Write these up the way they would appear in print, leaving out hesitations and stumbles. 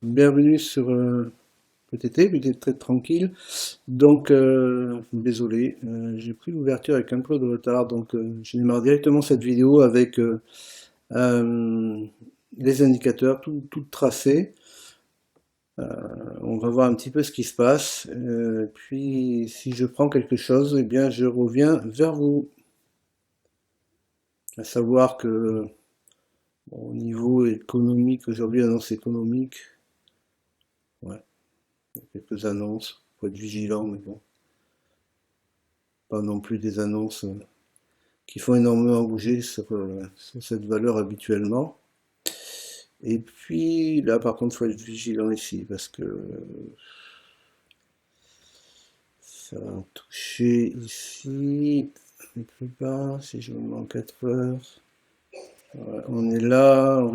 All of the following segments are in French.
Bienvenue sur PTT, PTT très tranquille. Donc, désolé, j'ai pris l'ouverture avec un peu de retard, donc je démarre directement cette vidéo avec euh, les indicateurs tout tracés. On va voir un petit peu ce qui se passe. Puis, si je prends quelque chose, eh bien, je reviens vers vous. À savoir que bon, au niveau économique, aujourd'hui, annonce économique, ouais, il y a quelques annonces, faut être vigilant, mais bon. Pas non plus des annonces qui font énormément bouger sur cette valeur habituellement. Et puis là, par contre, il faut être vigilant ici parce que ça va toucher ici un peu bas. Si je me mets en 4 heures, ouais, on est là, hmm,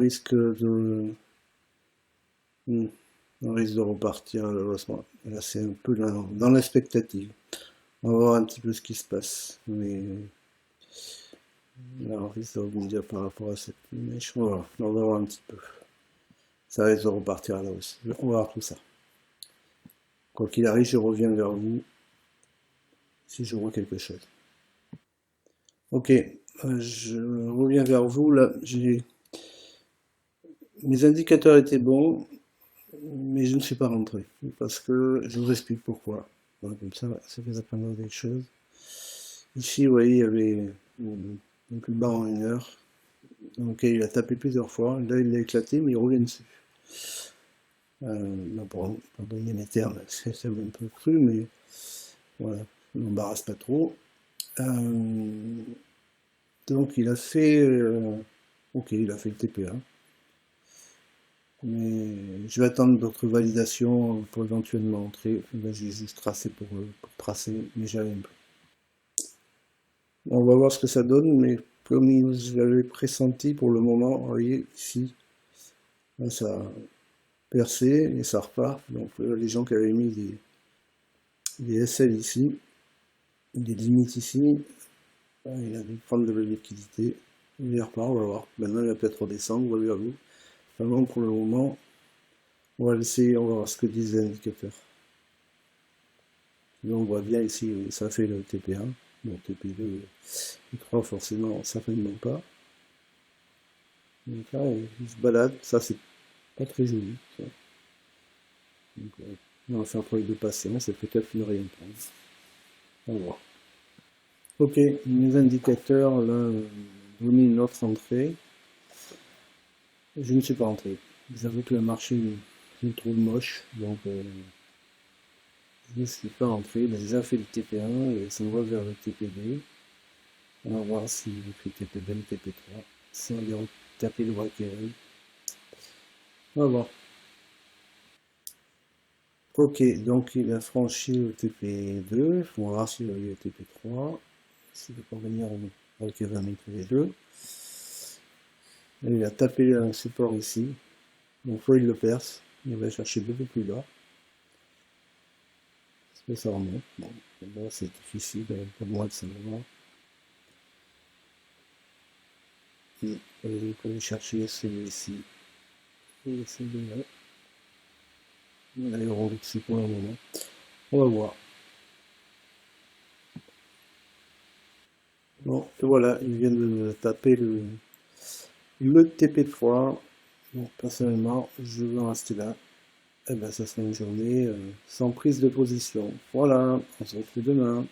on risque de repartir à l'avancement. Là, c'est un peu dans l'expectative. On va voir un petit peu ce qui se passe. Mais là, on risque de rebondir par rapport à cette mèche. Voilà, on va voir un petit peu. Ça risque de repartir à la hausse. On va voir tout ça. Quoi qu'il arrive, je reviens vers vous si je vois quelque chose. Ok, je reviens vers vous. Là, mes indicateurs étaient bons, mais je ne suis pas rentré. Parce que je vous explique pourquoi. Donc, comme ça fait apprendre des choses. Ici, vous voyez, il y avait un plus bas en 1 heure. Donc, il a tapé plusieurs fois. Là, il l'a éclaté, mais il revient dessus. Pardonnez mes termes, c'est un peu cru, mais voilà, ne m'embarrasse pas trop. Euh, donc il a fait, ok, il a fait le TPA, mais je vais attendre d'autres validations pour éventuellement entrer. Là, j'ai juste tracé pour tracer, mais j'ai rien pris. On va voir ce que ça donne, mais comme je l'avais pressenti pour le moment, vous voyez ici, là, ça a percé et ça repart. Donc les gens qui avaient mis des SL ici, des limites ici, il a dû prendre de la liquidité. Il repart, on va voir. Maintenant, il va peut-être redescendre, on va lui avouer. Vraiment, pour le moment, on va laisser, on va voir ce que disent les indicateurs. Là, on voit bien ici, ça fait le TP1. Bon, TP2, T3, forcément, certainement pas. Donc là, il se balade. Ça, c'est pas très joli. Ça. Donc, on va faire preuve de patience et peut-être ne rien prendre. On va voir. Ok, mes indicateurs, là, donné une autre entrée. Je ne suis pas rentré. J'avoue que le marché, je le trouve moche, donc je ne suis pas rentré. Il a déjà fait le TP1 et ça me va vers le TP2. On va voir s'il fait TP2 ou TP3. Si on vient taper le braquet. On va voir. Ok, donc il a franchi le TP2. On va voir s'il a eu le TP3. S'il peut parvenir à va mettre les deux. Et il a tapé un support ici. Donc soit il le perce. Il va chercher beaucoup plus bas. Et ça remonte. Bon, là c'est difficile pour moi de savoir. Et il faut aller chercher celui-ci. Et celui-là. Allez, on roule dessus pour le moment. On va voir. Bon, et voilà, il vient de taper le TP3. Donc personnellement, je vais en rester là. Et ben, ça sera une journée sans prise de position. Voilà, on se retrouve demain.